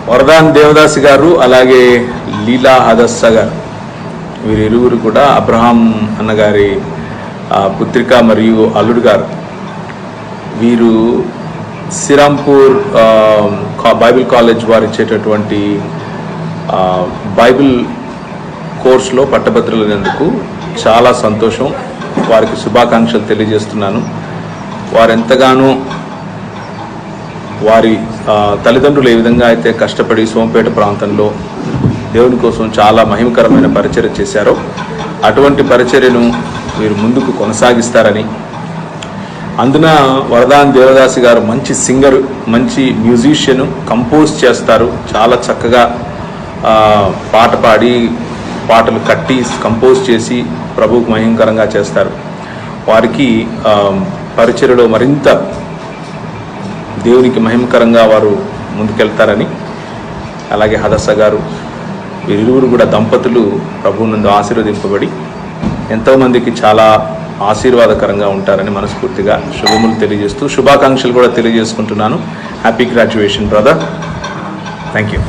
వరదాన్ దేవదాసి గారు అలాగే లీలా హదస్స గారు వీరిరువురు కూడా అబ్రహాం అన్నగారి పుత్రిక మరియు అల్లుడు గారు. వీరు శ్రీరాంపూర్ బైబిల్ కాలేజ్ వారు ఇచ్చేటటువంటి బైబిల్ కోర్సులో పట్టభద్రులైనందుకు చాలా సంతోషం. వారికి శుభాకాంక్షలు తెలియజేస్తున్నాను. వారెంతగానో వారి తల్లిదండ్రులు ఏ విధంగా అయితే కష్టపడి సోంపేట ప్రాంతంలో దేవుని కోసం చాలా మహిమకరమైన పరిచర్య చేశారో అటువంటి పరిచర్యను వీరు ముందుకు కొనసాగిస్తారని, అందున వరదాన్ దేవదాసి గారు మంచి సింగర్, మంచి మ్యూజిషియన్, కంపోజ్ చేస్తారు. చాలా చక్కగా పాట పాడి పాటలు కట్టి కంపోజ్ చేసి ప్రభువుకు మహిమకరంగా చేస్తారు. వారికి పరిచర్యలో మరింత దేవునికి మహిమకరంగా వారు ముందుకెళ్తారని, అలాగే హదస్స గారు వీరిరువురు కూడా దంపతులు ప్రభువు నందు ఆశీర్వదింపబడి ఎంతోమందికి చాలా ఆశీర్వాదకరంగా ఉంటారని మనస్ఫూర్తిగా శుభములు తెలియజేస్తూ శుభాకాంక్షలు కూడా తెలియజేసుకుంటున్నాను. Happy graduation brother. Thank you.